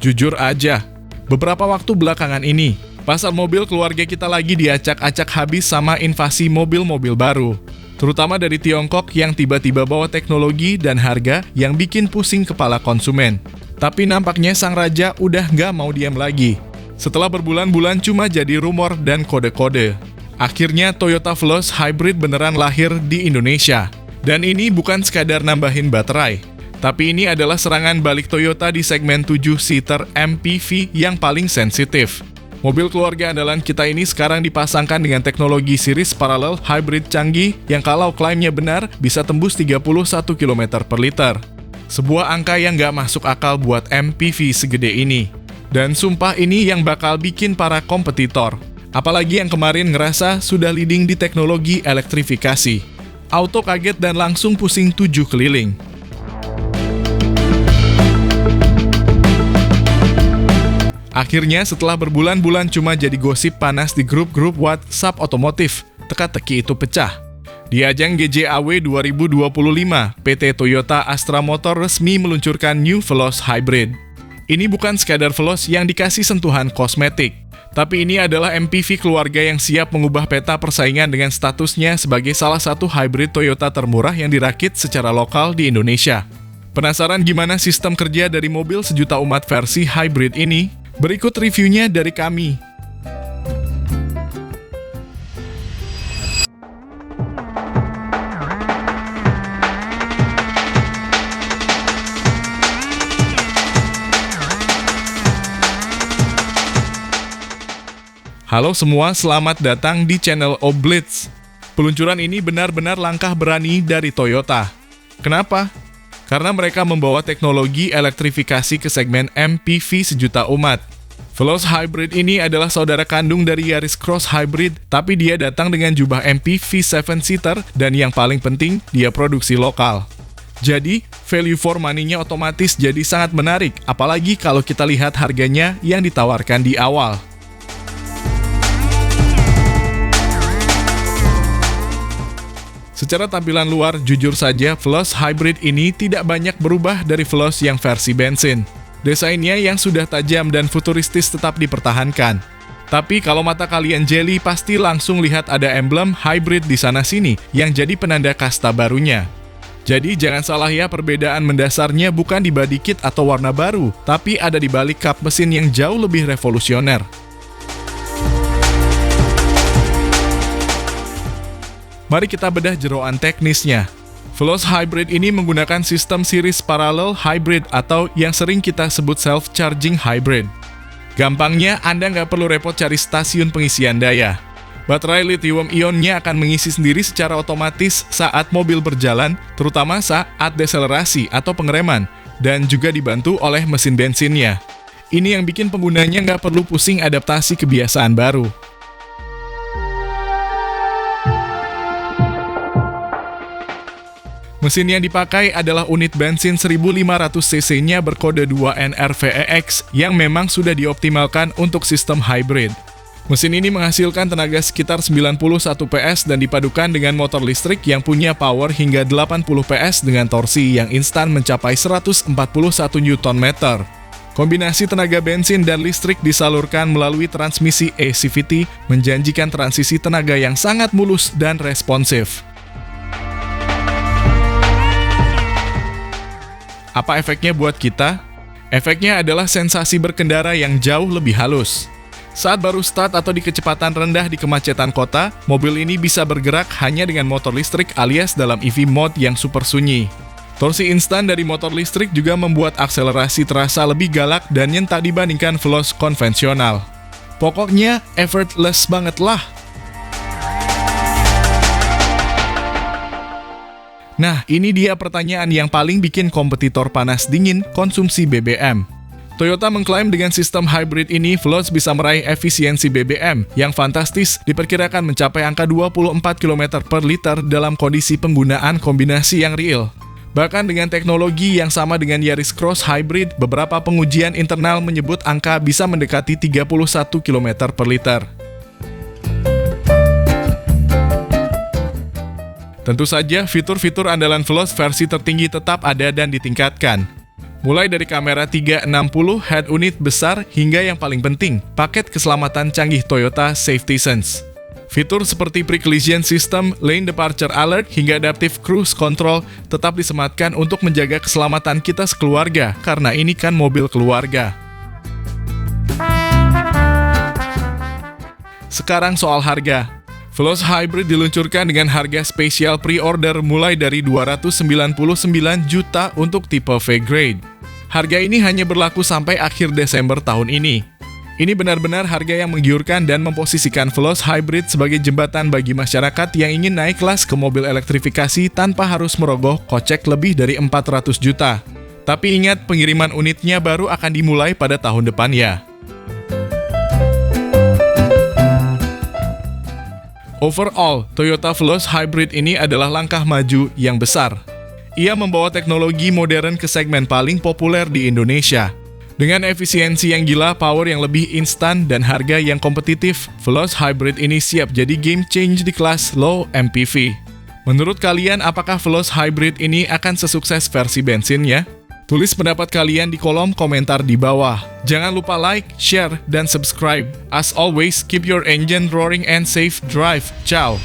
Jujur aja, beberapa waktu belakangan ini, pasar mobil keluarga kita lagi diacak-acak habis sama invasi mobil-mobil baru. Terutama dari Tiongkok yang tiba-tiba bawa teknologi dan harga yang bikin pusing kepala konsumen. Tapi nampaknya sang raja udah nggak mau diam lagi. Setelah berbulan-bulan cuma jadi rumor dan kode-kode. Akhirnya Toyota Veloz Hybrid beneran lahir di Indonesia. Dan ini bukan sekadar nambahin baterai. Tapi ini adalah serangan balik Toyota di segmen 7-seater MPV yang paling sensitif. Mobil keluarga andalan kita ini sekarang dipasangkan dengan teknologi series paralel hybrid canggih yang kalau klaimnya benar bisa tembus 31 km per liter. Sebuah angka yang nggak masuk akal buat MPV segede ini. Dan sumpah ini yang bakal bikin para kompetitor. Apalagi yang kemarin ngerasa sudah leading di teknologi elektrifikasi. Auto kaget dan langsung pusing 7 keliling. Akhirnya setelah berbulan-bulan cuma jadi gosip panas di grup-grup WhatsApp otomotif, teka-teki itu pecah. Di ajang GJAW 2025, PT Toyota Astra Motor resmi meluncurkan New Veloz Hybrid. Ini bukan sekadar Veloz yang dikasih sentuhan kosmetik, tapi ini adalah MPV keluarga yang siap mengubah peta persaingan dengan statusnya sebagai salah satu hybrid Toyota termurah yang dirakit secara lokal di Indonesia. Penasaran gimana sistem kerja dari mobil sejuta umat versi hybrid ini? Berikut reviewnya dari kami. Halo semua, selamat datang di channel Oblitz. Peluncuran ini benar-benar langkah berani dari Toyota. Kenapa? Karena mereka membawa teknologi elektrifikasi ke segmen MPV sejuta umat. Veloz Hybrid ini adalah saudara kandung dari Yaris Cross Hybrid, tapi dia datang dengan jubah MPV 7-seater dan yang paling penting, dia produksi lokal. Jadi, value for money-nya otomatis jadi sangat menarik, apalagi kalau kita lihat harganya yang ditawarkan di awal. Secara tampilan luar, jujur saja, Veloz Hybrid ini tidak banyak berubah dari Veloz yang versi bensin. Desainnya yang sudah tajam dan futuristis tetap dipertahankan. Tapi kalau mata kalian jeli, pasti langsung lihat ada emblem hybrid di sana-sini yang jadi penanda kasta barunya. Jadi jangan salah ya, perbedaan mendasarnya bukan di body kit atau warna baru, tapi ada di balik kap mesin yang jauh lebih revolusioner. Mari kita bedah jeroan teknisnya. Veloz Hybrid ini menggunakan sistem series paralel hybrid atau yang sering kita sebut self-charging hybrid. Gampangnya, Anda nggak perlu repot cari stasiun pengisian daya. Baterai lithium-ionnya akan mengisi sendiri secara otomatis saat mobil berjalan, terutama saat deselerasi atau pengereman, dan juga dibantu oleh mesin bensinnya. Ini yang bikin penggunanya nggak perlu pusing adaptasi kebiasaan baru. Mesin yang dipakai adalah unit bensin 1500 cc-nya berkode 2NRVEX yang memang sudah dioptimalkan untuk sistem hybrid. Mesin ini menghasilkan tenaga sekitar 91 PS dan dipadukan dengan motor listrik yang punya power hingga 80 PS dengan torsi yang instan mencapai 141 Nm. Kombinasi tenaga bensin dan listrik disalurkan melalui transmisi eCVT, menjanjikan transisi tenaga yang sangat mulus dan responsif. Apa efeknya buat kita? Efeknya adalah sensasi berkendara yang jauh lebih halus. Saat baru start atau di kecepatan rendah di kemacetan kota, mobil ini bisa bergerak hanya dengan motor listrik alias dalam EV mode yang super sunyi. Torsi instan dari motor listrik juga membuat akselerasi terasa lebih galak dan nyentak dibandingkan Veloz konvensional. Pokoknya effortless banget lah. Nah, ini dia pertanyaan yang paling bikin kompetitor panas dingin, konsumsi BBM. Toyota mengklaim dengan sistem hybrid ini, Veloz bisa meraih efisiensi BBM yang fantastis, diperkirakan mencapai angka 24 km per liter dalam kondisi penggunaan kombinasi yang real. Bahkan dengan teknologi yang sama dengan Yaris Cross Hybrid, beberapa pengujian internal menyebut angka bisa mendekati 31 km per liter. Tentu saja, fitur-fitur andalan Veloz versi tertinggi tetap ada dan ditingkatkan. Mulai dari kamera 360 head unit besar hingga yang paling penting, paket keselamatan canggih Toyota Safety Sense. Fitur seperti pre-collision system, lane departure alert, hingga adaptive cruise control tetap disematkan untuk menjaga keselamatan kita sekeluarga, karena ini kan mobil keluarga. Sekarang soal harga. Veloz Hybrid diluncurkan dengan harga spesial pre-order mulai dari 299 juta untuk tipe V-Grade. Harga ini hanya berlaku sampai akhir Desember tahun ini. Ini benar-benar harga yang menggiurkan dan memposisikan Veloz Hybrid sebagai jembatan bagi masyarakat yang ingin naik kelas ke mobil elektrifikasi tanpa harus merogoh kocek lebih dari 400 juta. Tapi ingat, pengiriman unitnya baru akan dimulai pada tahun depan ya. Overall, Toyota Veloz Hybrid ini adalah langkah maju yang besar. Ia membawa teknologi modern ke segmen paling populer di Indonesia. Dengan efisiensi yang gila, power yang lebih instan, dan harga yang kompetitif, Veloz Hybrid ini siap jadi game change di kelas low MPV. Menurut kalian, apakah Veloz Hybrid ini akan sesukses versi bensinnya? Tulis pendapat kalian di kolom komentar di bawah. Jangan lupa like, share, dan subscribe. As always, keep your engine roaring and safe drive. Ciao!